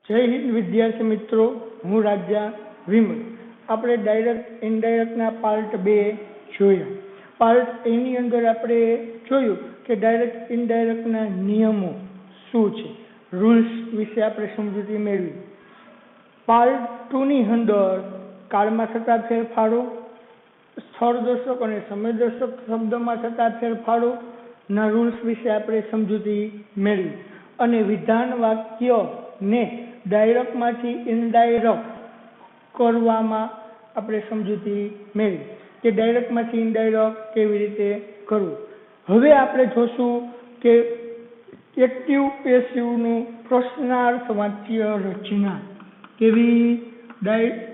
જય હિન્દ વિદ્યાર્થી મિત્રો, હું રાજા વિમલ. આપણે ડાયરેક્ટ ઇનડાયરેક્ટના પાર્ટ 2 જોયા. પાર્ટ એની અંદર આપણે જોયું કે ડાયરેક્ટ ઇનડાયરેક્ટના નિયમો શું છે, રૂલ્સ વિશે આપણે સમજૂતી મેળવી. પાર્ટ 2 ની અંદર કાળમાં થતા ફેરફારો, સ્થળદર્શક અને સમયદર્શક શબ્દમાં થતા ફેરફારોના રૂલ્સ વિશે આપણે સમજૂતી મેળવી અને વિધાન વાક્યને ડાયરેક્ટમાંથી ઇનડાયરેક્ટ કરવામાં આપણે સમજૂતી મેળવી કે ડાયરેક્ટમાંથી ઇનડાયરેક્ટ કેવી રીતે કરવું. હવે આપણે જોશું કે એક્ટિવ પેસિવનું પ્રશ્નાર્થ વાક્ય રચના કેવી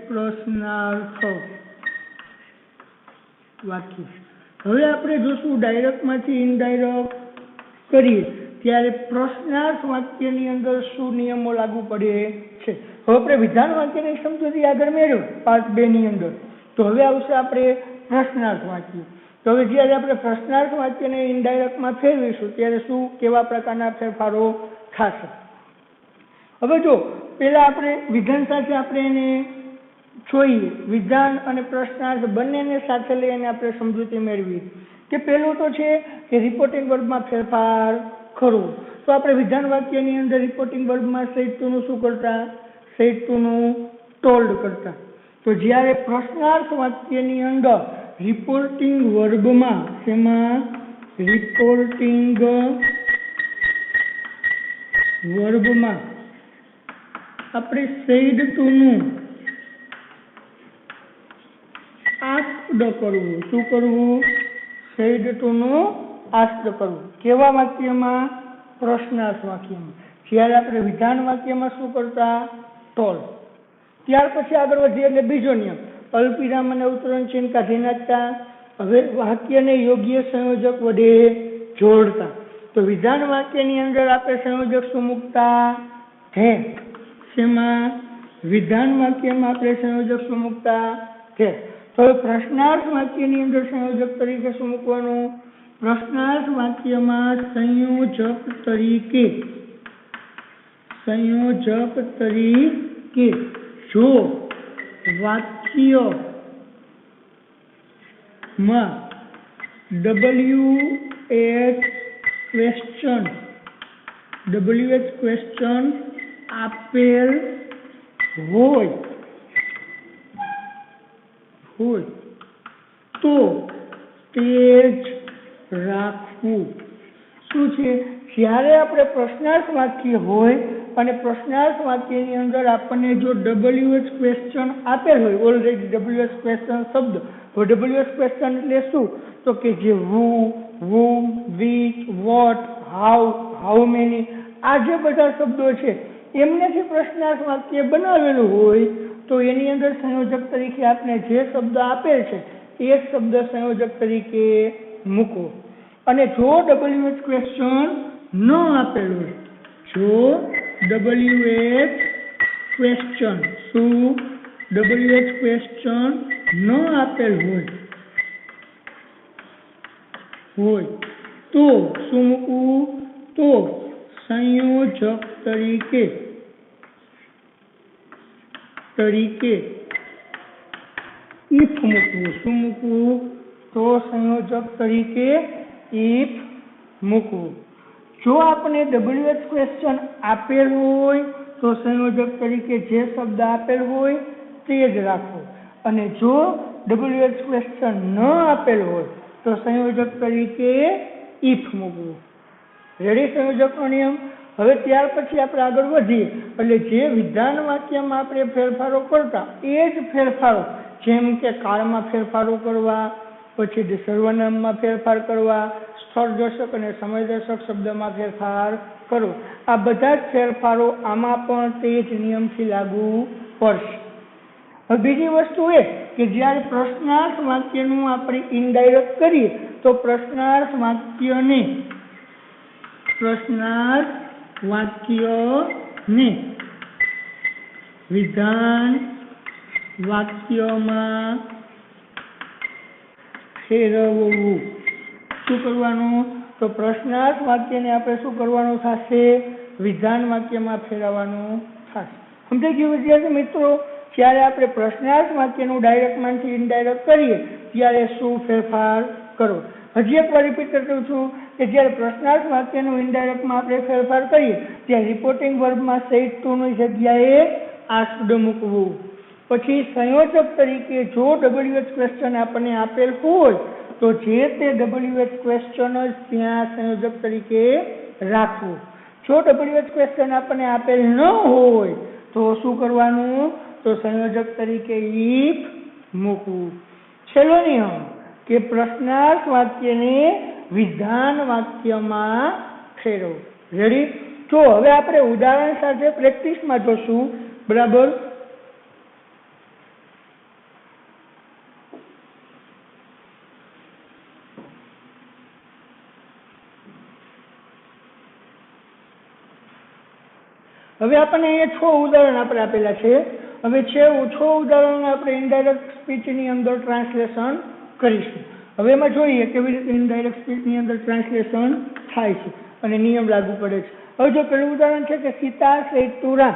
પ્રશ્નાર્થ વાક્ય. હવે આપણે જોશું ડાયરેક્ટમાંથી ઇનડાયરેક્ટ કરીએ ત્યારે પ્રશ્નાર્થ વાક્યની અંદર શું નિયમો લાગુ પડે છે. હવે આપણે વિધાન વાક્યની સમજૂતી આગળ મેળવ્યું પાર્ટ 2 ની અંદર, તો હવે આવશે આપણે પ્રશ્નાર્થ વાક્ય. તો હવે જ્યારે આપણે પ્રશ્નાર્થ વાક્યને ઇનડાયરેક્ટમાં ફેરવીશું ત્યારે શું કેવા પ્રકારના ફેરફારો થશે. હવે જો પહેલા આપણે વિધાન સાથે આપણે એને જોઈએ, વિધાન અને પ્રશ્નાર્થ બંનેને સાથે લઈને આપણે સમજૂતી મેળવી કે પહેલું તો છે કે રિપોર્ટિંગ વર્બમાં ફેરફાર કરવું. તો આપણે વિધાન વાક્યની અંદર રિપોર્ટિંગ વર્બમાં સેડ ટુનું શું કરતા, સેડ ટુનું ટોલ્ડ કરતા. તો જ્યારે પ્રશ્નાર્થ વાક્યની અંદર રિપોર્ટિંગ વર્બમાં રિપોર્ટિંગ વર્બમાં આપણે સેડ ટુનું આસ્ક્ડ કરવું. શું કરવું? સેડ ટુનું આસ્ક્ડ કરવું. કેવા વાક્યમાં? પ્રશ્નાર્થ વાક્યમાં. જ્યારે આપણે વિધાન વાક્યમાં શું કરતા? ટોલ. ત્યાર પછી આગળ વધીએ એટલે બીજો નિયમ, અલ્પવિરામ અને અવતરણ ચિહ્ન કાઢી નાખતા. હવે વાક્યને યોગ્ય સંયોજક વડે જોડતા. તો વિધાન વાક્યની અંદર આપણે સંયોજક શું મૂકતા? હે. શેમાં? વિધાન વાક્યમાં આપણે સંયોજક શું મૂકતા? હે. તો પ્રશ્નાર્થ વાક્યની અંદર સંયોજક તરીકે શું મૂકવાનું? પ્રશ્નાર્થ વાક્યમાં સંયોજક તરીકે જો વાક્યમાં WH ક્વેશ્ચન આપેલ હોય તો તે જ રાખવું. શું છે? જ્યારે આપણે પ્રશ્નાર્થ વાક્ય હોય અને પ્રશ્નાર્થ વાક્યની અંદર આપણને જો WH ક્વેશ્ચન આપેલ હોય, ઓલરેડી WH ક્વેશ્ચન શબ્દ, તો WH ક્વેશ્ચન એટલે શું? તો કે જે who, whom, which, what, how many, આ જે બધા શબ્દો છે એમનેથી પ્રશ્નાર્થ વાક્ય બનાવેલું હોય તો એની અંદર સંયોજક તરીકે આપણે જે શબ્દ આપેલ છે એ શબ્દ સંયોજક તરીકે મૂકો. અને જો WH ક્વેશ્ચન ન આપેલ હોય, જો WH ક્વેશ્ચન ન આપેલ હોય તો શું મૂકવું? તો સંયોજક તરીકે ઇફ મૂકવું. શું મૂકવું? તો સંયોજક તરીકે ઇફ મૂકવું. જો આપણે WH ક્વેશ્ચન આપેલ હોય તો સંયોજક તરીકે જે શબ્દ આપેલ હોય તે જ રાખવો, અને જો WH ક્વેશ્ચન ન આપેલ હોય તો સંયોજક તરીકે ઇફ મૂકવું. રેડી? સંયોજકનો નિયમ. હવે ત્યાર પછી આપણે આગળ વધીએ એટલે જે વિધાન વાક્યમાં આપણે ફેરફારો કરતા એ જ ફેરફારો, જેમ કે કાળમાં ફેરફારો કરવા, પછી સર્વનામમાં ફેરફાર કરવા, સ્થળદર્શક અને સમયદર્શક શબ્દમાં ફેરફાર કરવો, આ બધા જ ફેરફારો આમાં પણ તે જ નિયમથી લાગુ પડશે. હવે બીજી વસ્તુ એ કે જ્યારે પ્રશ્નાર્થ વાક્યનું આપણે ઇનડાયરેક્ટ કરીએ તો પ્રશ્નાર્થ વાક્યને વિધાન વાક્યમાં ફેરવવું. શું કરવાનું? તો પ્રશ્નાર્થ વાક્યને આપણે શું કરવાનું થશે? વિધાન વાક્યમાં ફેરવવાનું થશે. સમજાઈ ગયું વિદ્યાર્થી મિત્રો? જ્યારે આપણે પ્રશ્નાર્થ વાક્યનું ડાયરેક્ટમાંથી ઇનડાયરેક્ટ કરીએ ત્યારે શું ફેરફાર કરવો? હજી એકવાર રિપીટ કરતો છું કે જ્યારે પ્રશ્નાર્થ વાક્યનું ઇનડાયરેક્ટમાં આપણે ફેરફાર કરીએ ત્યારે રિપોર્ટિંગ વર્બમાં સેડ ટુ ની જગ્યાએ આસ્ક્ડ મૂકવું. પછી સંયોજક તરીકે જો WH ક્વેશ્ચન આપણને આપેલ હોય તો જે તે WH ક્વેશ્ચન જ ત્યાં સંયોજક તરીકે રાખવું. જો WH ક્વેશ્ચન આપણને આપેલ ન હોય તો શું કરવાનું? તો સંયોજક તરીકે ઇફ મૂકવું. છેલ્લો નિયમ કે પ્રશ્નાર્થ વાક્યને વિધાન વાક્યમાં ફેરવો. રેડી? તો હવે આપણે ઉદાહરણ સાથે પ્રેક્ટિસમાં જોશું. બરાબર? હવે આપણને અહીંયા 6 ઉદાહરણ આપણે આપેલા છે. હવે 6 ઉદાહરણ આપણે ઇનડાયરેક્ટ સ્પીચની અંદર ટ્રાન્સલેશન કરીશું. હવે એમાં જોઈએ કેવી રીતે ઇનડાયરેક્ટ સ્પીચની અંદર ટ્રાન્સલેશન થાય છે અને નિયમ લાગુ પડે છે. હવે જો પહેલું ઉદાહરણ છે કે સીતા સેડ ટુ રામ.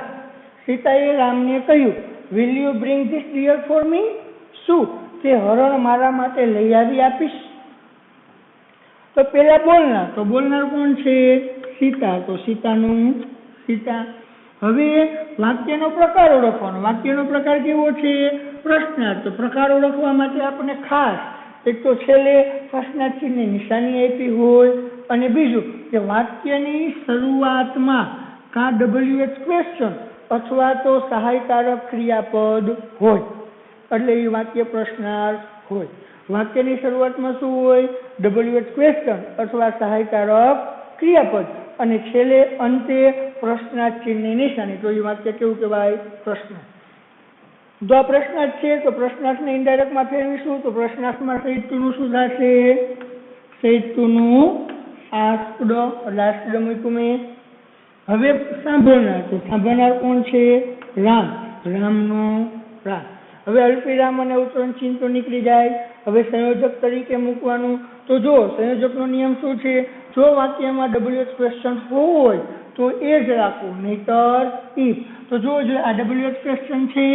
સીતાએ રામને કહ્યું, will you bring this deer for me? શું તે હરણ મારા માટે લઈ આવી આપીશ? તો પેલા બોલનાર, તો બોલનાર કોણ છે? સીતા. તો સીતાનું સીતા. હવે વાક્યનો પ્રકાર ઓળખવાનો. વાક્યનો પ્રકાર કેવો છે? પ્રશ્નાર્થ. તો પ્રકાર ઓળખવા માટે આપણે ખાસ એક તો છેલ્લે પ્રશ્નાર્થ ચિહ્નની નિશાની આપી હોય અને બીજું કે વાક્યની શરૂઆતમાં કા WH ક્વેશ્ચન અથવા તો સહાયકારક ક્રિયાપદ હોય એટલે એ વાક્ય પ્રશ્નાર્થ હોય. વાક્યની શરૂઆતમાં શું હોય? WH ક્વેશ્ચન અથવા સહાયકારક ક્રિયાપદ અને છેલ્લે અંતે પ્રશ્નાર્થ ચિહ્નની નિશાની. તો એ વાક્ય કેવું કહેવાય? પ્રશ્નાર્થ. જો આ પ્રશ્નાર્થ છે તો પ્રશ્નાર્થને ઇનડાયરેક્ટમાં ફેરવીશું. તો પ્રશ્નાર્થમાં સેડ ટુ નું શું થશે? સેડ ટુ નું આસ્ક્ડ એટલે આસ્ક્ડ મૂક્યું મેં. હવે સાંભળનાર. તો સાંભળનાર કોણ છે? રામ. રામનું રામ. હવે અલ્પવિરામ અને ઉત્તરણ ચિહ્ન તો નીકળી જાય. હવે સંયોજક તરીકે મૂકવાનું. તો જો સંયોજકનો નિયમ શું છે? જો વાક્યમાં WH ક્વેશ્ચન હોય તો એ જ રાખવું, નહીતર ઇફ. તો જો આ WH ક્વેશ્ચન છે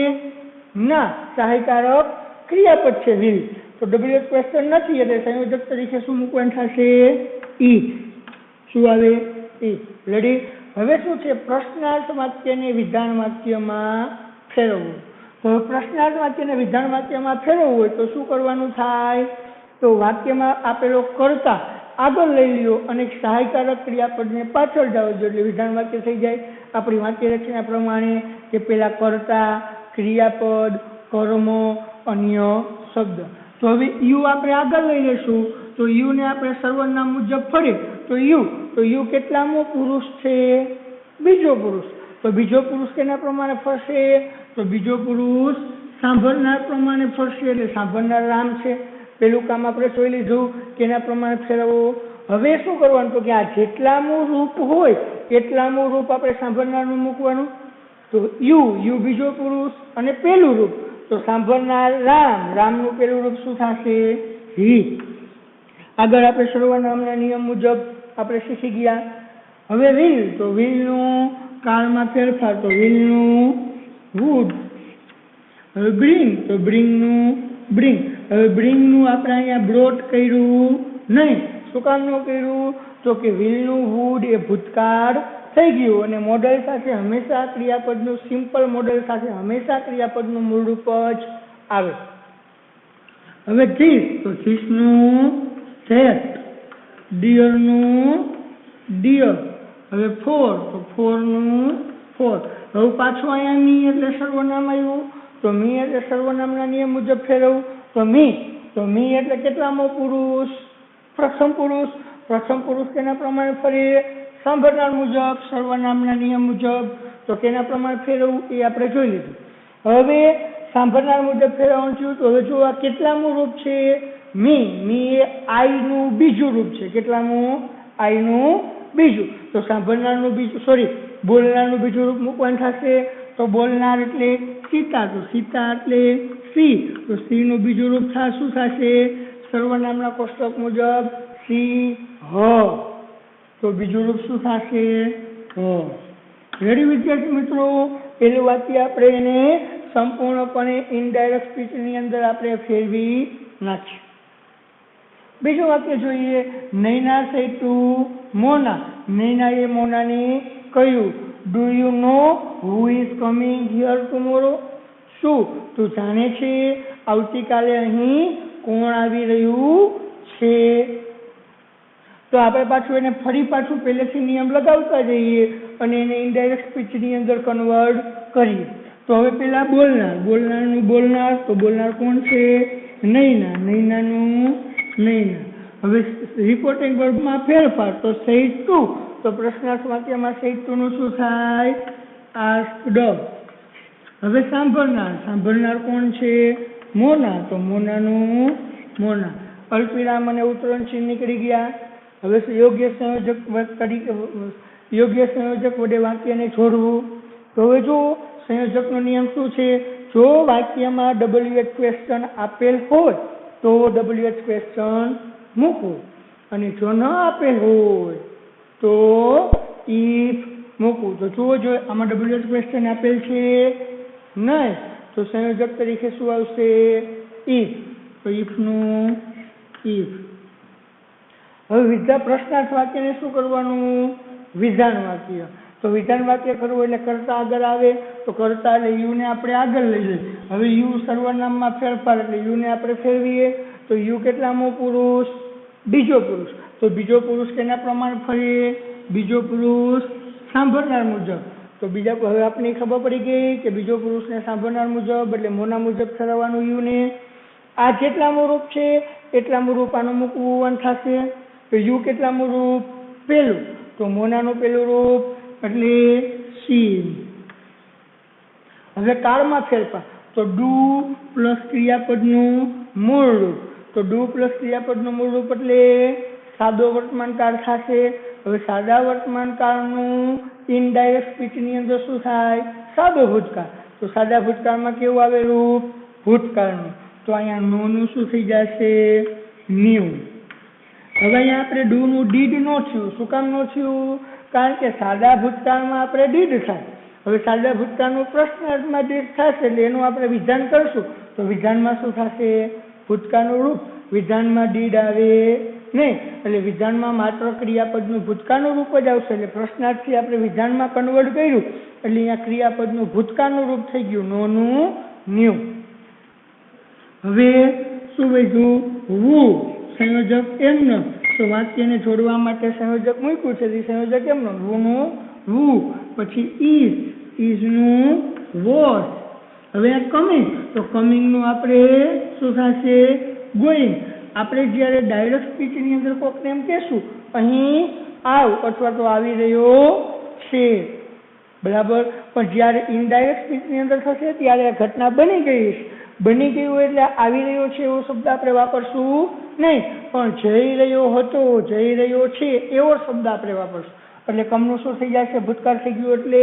ના, સહાયકારક ક્રિયાપદ છે વિલ. તો WH ક્વેશ્ચન નથી એટલે સંયોજક તરીકે શું મૂકવાનું થશે? ઇફ. શું આવે? ઇફ. રેડી? હવે શું છે? પ્રશ્નાર્થ વાક્યને વિધાન વાક્યમાં ફેરવવું. તો પ્રશ્નાર્થ વાક્યને વિધાન વાક્યમાં ફેરવવું હોય તો શું કરવાનું થાય? તો વાક્યમાં આપેલો કર્તા આગળ લઈ લ્યો અને સહાયકારક ક્રિયાપદને પાછળ જાવ જો એટલે વિધાન વાક્ય થઈ જાય. આપણી વાક્ય રચના પ્રમાણે કે પેલા કર્તા, ક્રિયાપદ, કર્મ, અન્ય શબ્દ. તો હવે યુ આપણે આગળ લઈ લેશું. તો યુ ને આપણે સર્વનામ મુજબ ફરીએ તો યુ કેટલામો પુરુષ છે? બીજો પુરુષ. તો બીજો પુરુષ કેના પ્રમાણે ફરશે? તો બીજો પુરુષ સાંભળનાર પ્રમાણે ફરશે એટલે સાંભળનાર રામ છે. પેલું કામ આપણે જોઈ લીધું કેના પ્રમાણે ફેરવવું. હવે શું કરવાનું? તો કે આ જેટલામું રૂપ હોય એટલામું રૂપ આપણે સાંભળનારનું મૂકવાનું. તો યુ બીજો પુરુષ અને પેલું રૂપ. તો સાંભળનાર રામ, રામનું પેલું રૂપ શું થશે? હી. આગળ આપણે સર્વનામના નિયમ મુજબ આપણે શીખી ગયા. હવે વિલ. તો વિલનું કાળમાં ફેરફાર. તો વિલનું વુડ. હવે બ્રિંગ. તો બ્રિંગનું બ્રિંગ. હવે બ્રિંગનું આપણે અહીંયા બ્રોટ કર્યું નહીં. શું કામ ન કર્યું? તો કે વિલનું વુડ એ ભૂતકાળ થઈ ગયું અને મોડલ સાથે હંમેશા ક્રિયાપદનું સિમ્પલ મોડલ સાથે હંમેશા ક્રિયાપદનું મૂળરૂપ જ આવે. હવે ધીસ. તો ધીસનું ધેટ. ડિયરનું ડિયર. હવે ફોર. તો ફોરનું ફોર. હવે પાછું અહીંયા મી એટલે સર્વનામ આવ્યું. તો મી એટલે સર્વનામના નિયમ મુજબ ફેરવું. તો મી એટલે કેટલામો પુરુષ? પ્રથમ પુરુષ. પ્રથમ પુરુષ કેના પ્રમાણે ફરીએ? સાંભળનાર મુજબ, સર્વનામના નિયમ મુજબ. તો કેના પ્રમાણે ફેરવવું એ આપણે જોઈ લીધું. હવે સાંભળનાર મુજબ ફેરવવાનું થયું. તો હવે જો આ કેટલામું રૂપ છે? મી એ આઈનું બીજું રૂપ છે. કેટલામું? આઈનું બીજું. તો સાંભળનારનું બીજું બોલનારનું બીજું રૂપ મૂકવાનું થશે. તો બોલનાર એટલે સીતા. તો સીતા એટલે સી. તો સી નું બીજું રૂપ શું થશે? સર્વનામના કોષ્ટક મુજબ સી હ. તો બીજું રૂપ શું થશે? હ. રેડી વિદ્યાર્થી મિત્રો? પેલું વાક્ય આપણે એને સંપૂર્ણપણે ઇનડાયરેક્ટ સ્પીચની અંદર આપણે ફેરવી નાખીએ. બીજું વાક્ય જોઈએ. નૈના say to મોના. નૈનાએ મોનાને કહ્યું, do you know who is coming here tomorrow? શું તું જાણે છે આવતીકાલે અહીં કોણ આવી રહ્યું છે? તો આપણે પાછું એને ફરી પાછું પહેલેથી નિયમ લગાવતા જઈએ અને એને ઇનડાયરેક્ટ સ્પીચની અંદર કન્વર્ટ કરીએ. તો હવે પેલા બોલનારનું બોલનાર, તો બોલનાર કોણ છે? નૈના. નૈનાનું નૈના. હવે રિપોર્ટિંગ વર્બમાં ફેરફાર, તો said to, તો પ્રશ્નાર્થ વાક્યમાં said to નું શું થાય? asked. હવે સાંભળનાર કોણ છે? મોના. તો મોનાનું મોના. અલ્પવિરામ અને ઉતરણ ચિહ્ન નીકળી ગયા. હવે યોગ્ય સંયોજક વડે વાક્યને જોડવું. તો હવે જો સંયોજકનો નિયમ શું છે? જો વાક્યમાં WH ક્વેશ્ચન આપેલ હોય તો WH ક્વેશ્ચન મૂકવું, અને જો ન આપેલ હોય તો if મૂકવું. તો જુઓ, જો આમાં WH ક્વેશ્ચન આપેલ છે નહીં, તો સંયોજક તરીકે શું આવશે? if. તો ifનું if. હવે પ્રશ્નાર્થ વાક્યને શું કરવાનું? વિધાન વાક્ય. તો વિધાન વાક્ય કરવું એટલે કર્તા આગળ આવે, તો કર્તા એટલે યુ ને આપણે આગળ લઈ જઈએ. હવે યુ સર્વનામમાં ફેરફાર એટલે યુ ને આપણે ફેરવીએ, તો યુ કેટલામો પુરુષ? બીજો પુરુષ. તો બીજો પુરુષ કેના પ્રમાણે ફરીએ? બીજો પુરુષ સાંભળનાર મુજબ. તો બીજા હવે આપણને ખબર પડી ગઈ કે બીજો પુરુષને સાંભળનાર મુજબ એટલે મોના મુજબ ઠરાવવાનું યુ ને. આ જેટલામું રૂપ છે એટલામું રૂપ આનું મૂકવું થશે. તો યુ કેટલામું રૂપ? પેલું. તો મોનાનું પેલું રૂપ એટલે સી. હવે કાળમાં ફેરફાર, તો ડુ પ્લસ ક્રિયાપદનું મૂળ રૂપ. તો ડુ પ્લસ ક્રિયાપદનું મૂળ રૂપ એટલે સાદો વર્તમાન કાળ થશે. હવે સાદા વર્તમાન કાળનું ઇનડાયરેક્ટ સ્પીચની અંદર શું થાય? સાદો ભૂતકાળ. તો સાદા ભૂતકાળમાં કેવું આવે રૂપ? ભૂતકાળનું. તો અહીંયા નોનું શું થઈ જશે? ન્યુ. હવે અહીંયા આપણે ડુ નું ડીડ નો થયું. શું કામ નો થયું? કારણ કે સાદા ભૂતકાળમાં આપણે ડીડ થાય. હવે સાદા ભૂતકાળનું પ્રશ્નાર્થમાં ડીડ થશે એટલે એનું આપણે વિધાન કરશું. તો વિધાનમાં શું થશે? ભૂતકાળનું રૂપ. વિધાનમાં ડીડ આવે નહીં, એટલે વિધાનમાં માત્ર ક્રિયાપદનું ભૂતકાળનું રૂપ જ આવશે. એટલે પ્રશ્નાર્થથી આપણે વિધાનમાં કન્વર્ટ કર્યું એટલે અહીંયા ક્રિયાપદનું ભૂતકાળનું રૂપ થઈ ગયું, નોનું ન્યુ. હવે શું વધ્યું? વુ. સંયોજક એમનો. તો વાક્યને જોડવા માટે સંયોજક મૂક્યું છે, સંયોજક એમનો. વુનું વુ. પછી ઇઝનું વોઝ. હવે આ કમિંગ, તો કમિંગનું આપણે શું થશે? ગોઈંગ. આપણે જ્યારે ડાયરેક્ટ સ્પીચની અંદર કોકને એમ કહેશું અહીં આવ અથવા તો આવી રહ્યો છે, બરાબર. પણ જ્યારે ઇનડાયરેક્ટ સ્પીચની અંદર થશે ત્યારે આ ઘટના બની ગઈ છે. બની ગયું એટલે આવી રહ્યો છે એવો શબ્દ આપણે વાપરશું નહીં, પણ જઈ રહ્યો હતો, જઈ રહ્યો છે એવો શબ્દ આપણે વાપરશું. એટલે કમનું શું થઈ જશે? ભૂતકાળ થઈ ગયું એટલે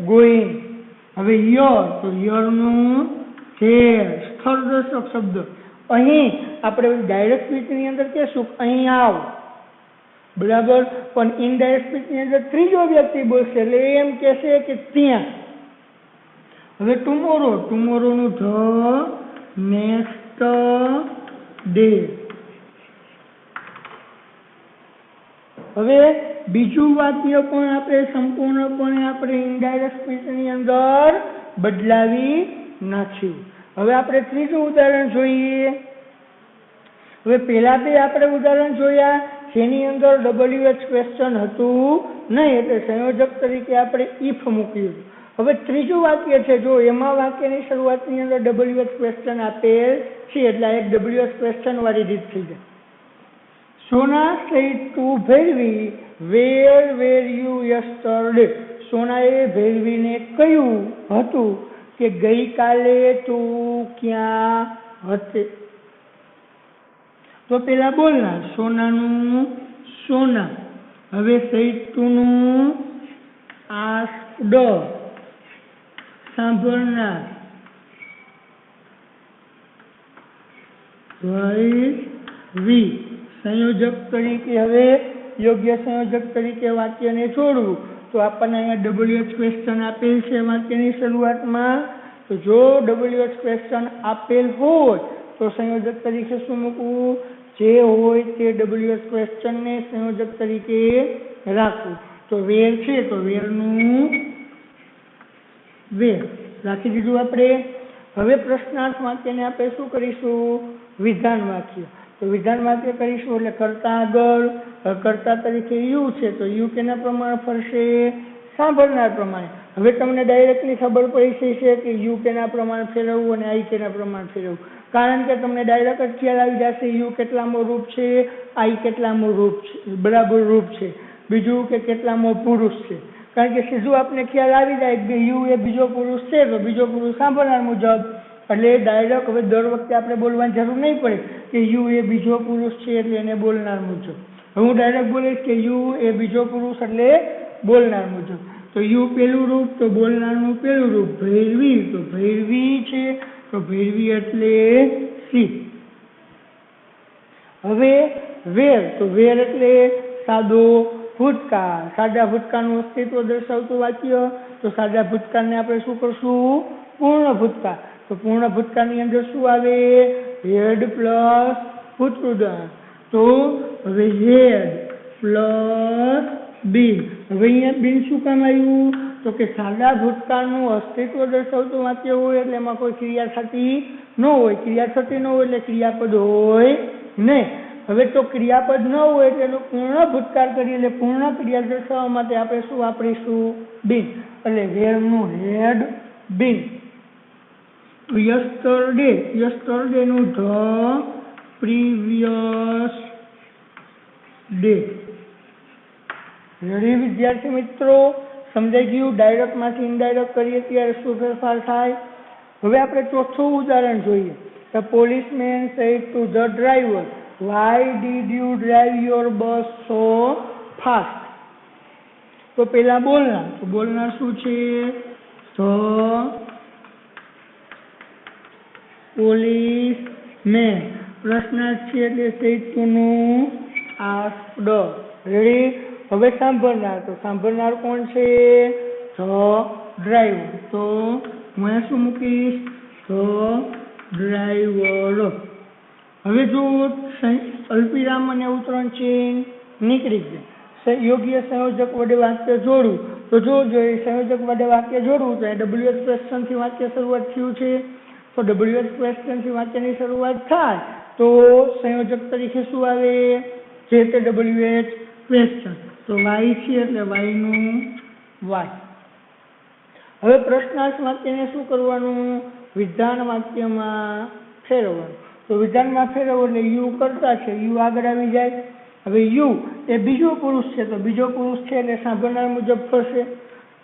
ગોઈંગ. હવે યર, તો યરનું છે સ્થળદર્શક શબ્દ. અહીં આપણે ડાયરેક્ટ સ્પીચની અંદર કહેશું અહીં આવ, બરાબર. પણ ઇનડાયરેક્ટ સ્પીચની અંદર ત્રીજો વ્યક્તિ બોલશે એટલે એમ કહેશે કે ત્યાં. હવે ટુમોરો, ટુમોરોનું ધ નેક્સ્ટ ડે. હવે બીજું વાક્ય પણ આપણે સંપૂર્ણપણે આપણે ઇનડાયરેક્ટ સ્પીચની અંદર બદલાવી નાખ્યું. હવે આપણે ત્રીજું ઉદાહરણ જોઈએ. હવે પહેલા બે આપણે ઉદાહરણ જોયા જેની અંદર WH ક્વેશ્ચન હતું નહીં, એટલે સંયોજક તરીકે આપણે ઇફ મૂક્યું. હવે ત્રીજું વાક્ય છે, જો એમાં વાક્યની શરૂઆતની અંદર WH ક્વેશ્ચન આપેલ છે એટલે એક WH ક્વેશ્ચન વાળી રીત થઈ જાય. સોના said to Bhairavi, where were you yesterday? સોનાએ ભૈરવીને કહ્યું હતું કે ગઈકાલે તું ક્યાં હતી. તો પેલા બોલનાર સોનાનું સોના. હવે said to નું asked. સાંભળનાર ભૈરવી. સંયોજક તરીકે હવે યોગ્ય સંયોજક તરીકે વાક્યને જોડવું. તો આપણને અહીંયા WH ક્વેશ્ચન આપેલ છે વાક્યની શરૂઆતમાં. તો જો WH ક્વેશ્ચન આપેલ હોય તો સંયોજક તરીકે શું મૂકવું? જે હોય તે WH ક્વેશ્ચનને સંયોજક તરીકે રાખવું. તો વેર છે તો વેરનું વેર રાખી દીધું આપણે. હવે પ્રશ્નાર્થ વાક્યને આપણે શું કરીશું? વિધાન વાક્ય. તો વિધાન વાક્ય કરીશું એટલે કરતા આગળ કર્તા તરીકે યુ છે તો યુ કેના પ્રમાણે ફરશે? સાંભળનાર પ્રમાણે. હવે તમને ડાયરેક્ટલી ખબર પડી છે કે યુ કેના પ્રમાણે ફેરવવું અને આઈ કેના પ્રમાણે ફેરવવું, કારણ કે તમને ડાયરેક્ટ જ ખ્યાલ આવી જશે યુ કેટલામો રૂપ છે, આઈ કેટલામો રૂપ છે, બરાબર રૂપ છે, બીજું કે કેટલામો પુરુષ છે. કારણ કે સીધું આપણે ખ્યાલ આવી જાય કે યુ એ બીજો પુરુષ છે તો બીજો પુરુષ સાંભળનાર મુજબ, એટલે ડાયરેક્ટ હવે દર વખતે આપણે બોલવાની જરૂર નહીં પડે કે યુ એ બીજો પુરુષ છે એટલે એને બોલનાર મુજબ. હું ડાયરેક્ટ બોલીશ કે યુ એ બીજો પુરુષ એટલે બોલનાર મુજબ. તો યુ પેલું રૂપ તો બોલનારનું પેલું રૂપ. ભૈરવી તો ભૈરવી છે તો ભૈરવી એટલે સી. હવે વેર તો વેર એટલે સાદો ભૂતકાળ. સાદા ભૂતકાળનું અસ્તિત્વ દર્શાવતું વાક્ય. તો સાદા ભૂતકાળને આપણે શું કરશું? પૂર્ણ ભૂતકાળ. તો પૂર્ણ ભૂતકાળની અંદર શું આવે? Had plus ભૂતકૃદન. તો હવે હેડ પ્લસ બીન. હવે અહીંયા બીન શું કામ આવ્યું? તો કે સાદા ભૂતકાળનું અસ્તિત્વ દર્શાવતું વાક્ય હોય એટલે એમાં કોઈ ક્રિયા થતી ન હોય. ક્રિયા થતી ન હોય એટલે ક્રિયાપદ હોય નહીં. હવે તો ક્રિયાપદ ન હોય એટલે એનું પૂર્ણ ભૂતકાળ કરીએ એટલે પૂર્ણ ક્રિયા દર્શાવવા માટે આપણે શું વાપરીશું? બીન. એટલે વેરનું હેડ બીન. યસ્ટરડે, યસ્ટરડેનું ધ પ્રીવિયસ ડે. રેડી વિદ્યાર્થી મિત્રો? સમજાઈ ગયું? ડાયરેક્ટમાંથી ઇનડાયરેક્ટ કરીએ ત્યારે શું ફેરફાર થાય? હવે આપણે ચોથું ઉદાહરણ જોઈએ. The policeman said to the driver, "Why did you drive your bus so fast?" તો પેલા બોલનાર. તો બોલનાર શું છે? The policeman. પ્રશ્નાર્થ છે એટલે said to નું asked. રેડી? હવે સાંભળનાર. તો સાંભળનાર કોણ છે? The driver. તો હું શું મૂકીશ? The driver. હવે જો અલ્પવિરામ અને ઉતરણ ચિહ્ન નીકળી જાય, યોગ્ય સંયોજક વડે વાક્ય જોડવું. તો જો સંયોજક વડે વાક્ય જોડવું તો WH ક્વેશ્ચનથી વાક્ય શરૂઆત થયું છે. તો WH ક્વેશ્ચનથી વાક્યની શરૂઆત થાય તો સંયોજક તરીકે શું આવે? જે તે WH ક્વેશ્ચન. તો વાય છે એટલે વાયનું વાય. હવે પ્રશ્નાર્થ વાક્યને શું કરવાનું? વિધાન વાક્યમાં ફેરવવાનું. તો વિધાનમાં ફેરવો એટલે યુ કરતા છે, યુ આગળ આવી જાય. હવે યુ એ બીજો પુરુષ છે તો બીજો પુરુષ છે એટલે સાંભળનાર મુજબ થશે.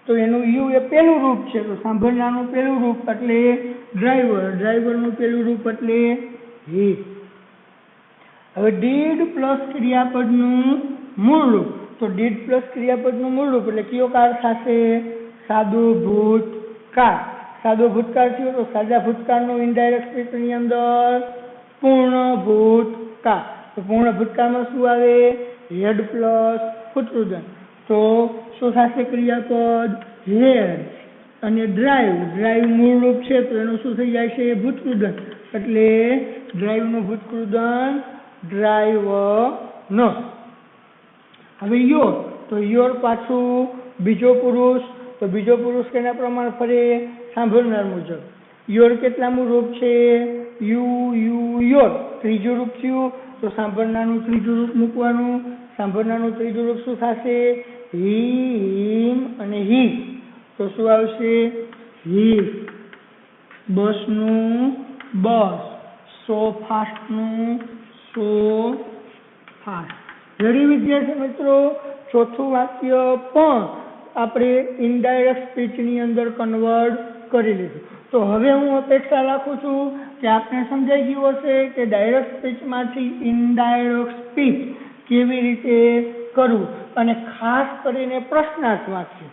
તો એનું યુ એ પેલું રૂપ છે તો સાંભળનારનું પેલું રૂપ એટલે ડ્રાઈવર. ડ્રાઈવરનું પેલું રૂપ એટલે હી. હવે ડીડ પ્લસ ક્રિયાપદનું મૂળ રૂપ. તો ડીડ પ્લસ ક્રિયાપદનું મૂળ રૂપ એટલે કયો કાળ થશે? સાદો ભૂતકાળ. સાદો ભૂતકાળ થયો તો સાદા ભૂતકાળનું ઇનડાયરેક્ટ સ્પીચની અંદર પૂર્ણ ભૂતકાળ. તો પૂર્ણ ભૂતકાળમાં શું આવે? Had plus ભૂતકૃદન. તો શું થશે? ક્રિયાપદ હેડ. અને ડ્રાઈવ. ડ્રાઈવ મૂળ રૂપ છે તો એનું શું થઈ જાય છે? ભૂતકૃદન. એટલે ડ્રાઈવનું ભૂતકૃદન ડ્રાઈવર. હવે યોર. તો યોર પાછું બીજો પુરુષ. તો બીજો પુરુષ કેના પ્રમાણે ફરે? સાંભળનાર મુજબ. યોર કેટલામું રૂપ છે? You you your. ત્રીજું રૂપ થયું તો સાંભળનારનું ત્રીજું રૂપ મૂકવાનું. સાંભળનારનું ત્રીજું રૂપ શું થશે? હી, હિમ અને હી. તો શું આવશે? હી. બસનું બસ. સો ફાસ્ટનું સો ફાસ્ટ. રેડી વિદ્યાર્થી મિત્રો? ચોથું વાક્ય પણ આપણે ઇનડાયરેક્ટ સ્પીચની અંદર કન્વર્ટ કરી લીધું. તો હવે હું અપેક્ષા રાખું છું કે આપને સમજાઈ ગયું હશે કે ડાયરેક્ટ સ્પીચમાંથી ઇનડાયરેક્ટ સ્પીચ કેવી રીતે કરવું અને ખાસ કરીને પ્રશ્નાર્થ વાક્ય.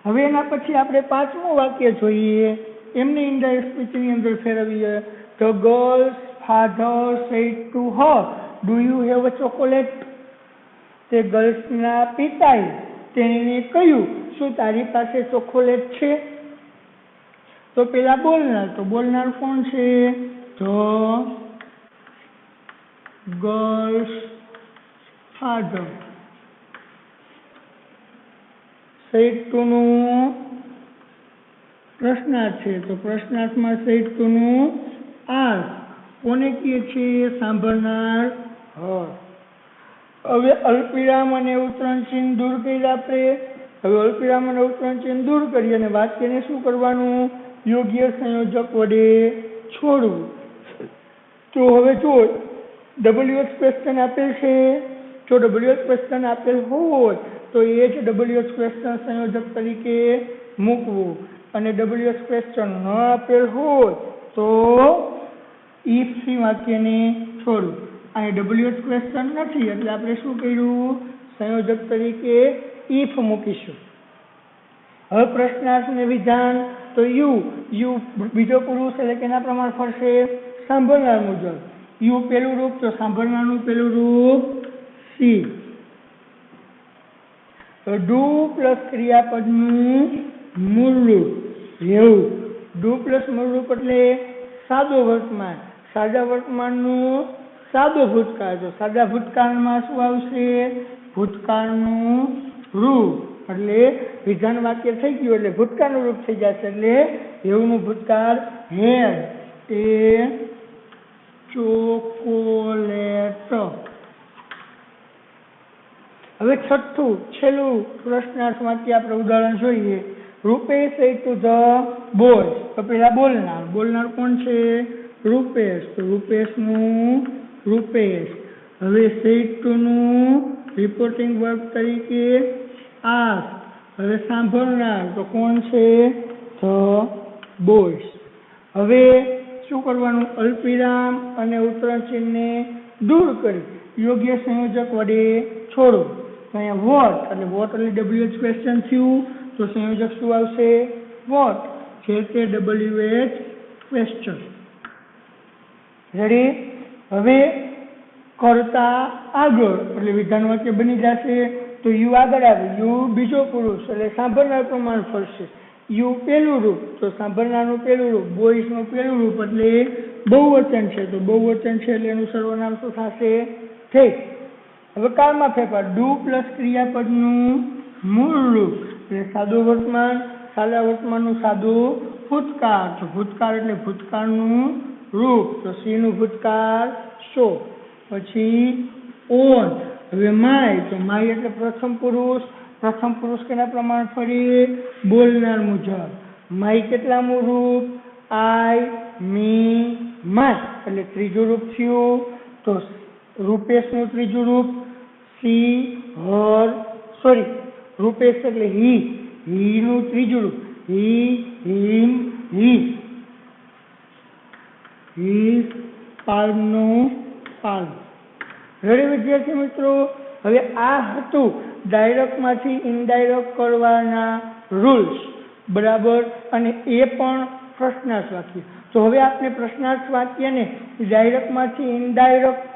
હવે એના પછી આપણે પાંચમું વાક્ય જોઈએ. એમને ઇનડાયરેક્ટ સ્પીચની અંદર ફેરવીએ. The girl's father said to her, "Do you have a chocolate?" તે ગર્લ્સના પિતાએ તેણીને કહ્યું, શું તારી પાસે ચોકોલેટ છે? તો પેલા બોલનાર, તો બોલનાર કોણ છે? The girls father. સેડ ટુનું પ્રશ્નાર્થ છે, તો પ્રશ્નાર્થમાં સેડ ટુનું આર કોને કહે છે? સાંભળનાર હર. હવે અલ્પવિરામ અને ઉતરણ ચિહ્ન દૂર કર્યા આપણે. હવે અલ્પવિરામ અને ઉતરણ ચિહ્ન દૂર કરી અને વાક્યને શું કરવાનું? યોગ્ય સંયોજક વડે છોડવું. તો હવે જો WH ક્વેશ્ચન આપેલ છે, જો WH ક્વેશ્ચન આપેલ હોય તો એ જ WH ક્વેશ્ચન સંયોજક તરીકે મૂકવું, અને WH ક્વેશ્ચન ન આપેલ હોય તો ઇફ થી વાક્યને છોડવું. અને WH ક્વેશ્ચન નથી એટલે આપણે શું કર્યું? સંયોજક તરીકે ઇફ મૂકીશું. હવે પ્રશ્નાર્થ ને વિધાન, તો યુ બીજો પુરુષ એટલે કેના પ્રમાણ ફરશે? સાંભળનાર મુજબ. યુ પેલું રૂપ, તો સાંભળનારનું પેલું રૂપ સી. ડુ પ્લસ ક્રિયાપદનું મૂળ રૂપ રહેવું. ડુ પ્લસ મૂળ રૂપ એટલે સાદો વર્તમાન. સાદા વર્તમાનનું સાદો ભૂતકાળ. તો સાદા ભૂતકાળમાં શું આવશે? ભૂતકાળનું રૂપ. એટલે વિધાન વાક્ય થઈ ગયું એટલે ભૂતકાળનું રૂપ થઈ જશે. એટલે એવનું ભૂતકાળ હેડ એ ચોકોલેટ. હવે છઠ્ઠું છેલ્લું પ્રશ્નાર્થ વાક્ય આપણે ઉદાહરણ જોઈએ. Rupesh said to the boys. તો પેલા બોલનાર, બોલનાર કોણ છે? રૂપેશ. તો રૂપેશનું રૂપેશ. હવે સેડ ટુનું રિપોર્ટિંગ વર્બ તરીકે આસ્ક. હવે સાંભળનાર તો કોણ છે? The boys. હવે શું કરવાનું? અલ્પવિરામ અને ઉતરણ ચિહ્નને દૂર કરી યોગ્ય સંયોજક વડે છોડવું. તો અહીંયા વોટ એટલે વોટ એટલે WH ક્વેશ્ચન થયું, તો સંયોજક શું આવશે? વોટ. છે તે WH ક્વેશ્ચન. રેડી? હવે કરતા આગળ એટલે વિધાન વાક્ય બની જશે. તો યુ આગળ આવે, યુ બીજો પુરુષ એટલે સાંભળનાર પ્રમાણ ફરશે. યુ પેલું રૂપ, તો સાંભળનારનું પેલું રૂપ. બોયઝનું પેલું રૂપ એટલે બહુવચન છે, તો બહુવચન છે એટલે એનું સર્વનામ શું થશે? થઈ. હવે કાળમાં ફેરફાર. ડુ પ્લસ ક્રિયાપદનું મૂળ રૂપ એટલે સાદું વર્તમાન. સાદા વર્તમાનનું સાદું ભૂતકાળ, તો ભૂતકાળ એટલે ભૂતકાળનું રૂપ. તો સી નું ભૂતકાળ સો. પછી ઓન. હવે માય, તો માય એટલે પ્રથમ પુરુષ. પ્રથમ પુરુષ કેના પ્રમાણ ફરી? બોલનાર મુજબ. માય કેટલામું રૂપ? આઈ, મી, માય એટલે ત્રીજું રૂપ થયું. તો રૂપેશનું ત્રીજું રૂપ સી, હર, સોરી રૂપેશ એટલે હી. હી નું ત્રીજું રૂપ હી, હિમ, હી. હી પાલનું પાલ. રેડી વિદ્યાર્થી મિત્રો? હવે આ હતું ડાયરેક્ટમાંથી ઇનડાયરેક્ટ કરવાના રૂલ્સ, બરાબર. અને એ પણ પ્રશ્નાર્થ વાક્ય. તો હવે આપણે પ્રશ્નાર્થ વાક્યને ડાયરેક્ટમાંથી ઇનડાયરેક્ટ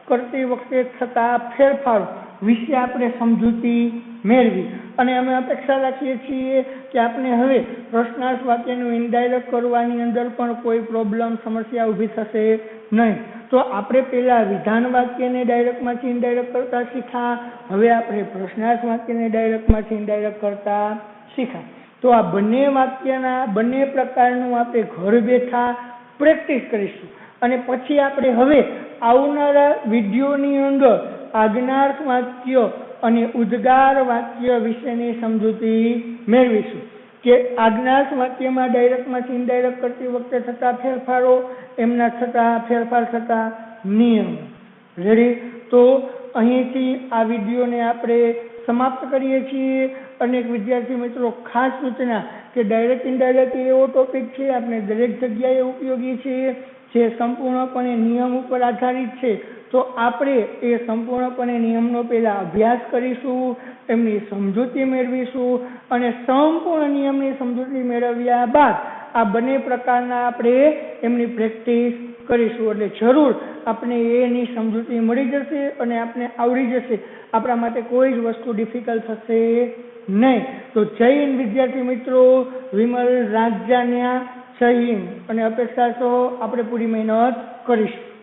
કરતી વખતે થતા ફેરફારો વિશે આપણે સમજૂતી મેળવી. અને અમે અપેક્ષા રાખીએ છીએ કે આપણે હવે પ્રશ્નાર્થ વાક્યનું ઇનડાયરેક્ટ કરવાની અંદર પણ કોઈ પ્રોબ્લેમ, સમસ્યા ઊભી થશે નહીં. તો આપણે પહેલા વિધાન વાક્યને ડાયરેક્ટમાંથી ઇનડાયરેક્ટ કરતા શીખ્યા. હવે આપણે પ્રશ્નાર્થ વાક્યને ડાયરેક્ટમાંથી ઇનડાયરેક્ટ કરતા શીખ્યા. તો આ બંને વાક્યના બંને પ્રકારનું આપણે ઘર બેઠા પ્રેક્ટિસ કરીશું. અને પછી આપણે હવે આવનારા વિડીયોની અંદર આજ્ઞાર્થ વાક્ય અને ઉદ્ગાર વાક્ય વિશેની સમજૂતી મેળવીશું કે આજ્ઞાર્થ વાક્યમાં ડાયરેક્ટમાંથી ઇનડાયરેક્ટ કરતી વખતે થતા ફેરફારો, એમના થતા ફેરફાર થતા નિયમ. રેડી? તો અહીંથી આ વિડીયોને આપણે સમાપ્ત કરીએ છીએ. અનેક વિદ્યાર્થી મિત્રો ખાસ સૂચના કે ડાયરેક્ટ ઇનડાયરેક્ટ એવો ટોપિક છે, આપણે દરેક જગ્યાએ ઉપયોગી છે, જે સંપૂર્ણપણે નિયમ ઉપર આધારિત છે. તો આપણે એ સંપૂર્ણપણે નિયમનો પહેલા અભ્યાસ કરીશું, એમની સમજૂતી મેળવીશું અને સંપૂર્ણ નિયમની સમજૂતી મેળવ્યા બાદ આ બંને પ્રકારના આપણે એમની પ્રેક્ટિસ કરીશું એટલે જરૂર આપણે એની સમજૂતી મળી જશે અને આપણે આવડી જશે. આપણા માટે કોઈ જ વસ્તુ ડિફિકલ્ટ થશે નહીં. તો જય હિન્દ વિદ્યાર્થી મિત્રો. વિમલ રાજાન્યા જય હિન્દ. અને અપેક્ષા તો આપણે પૂરી મહેનત કરીશું.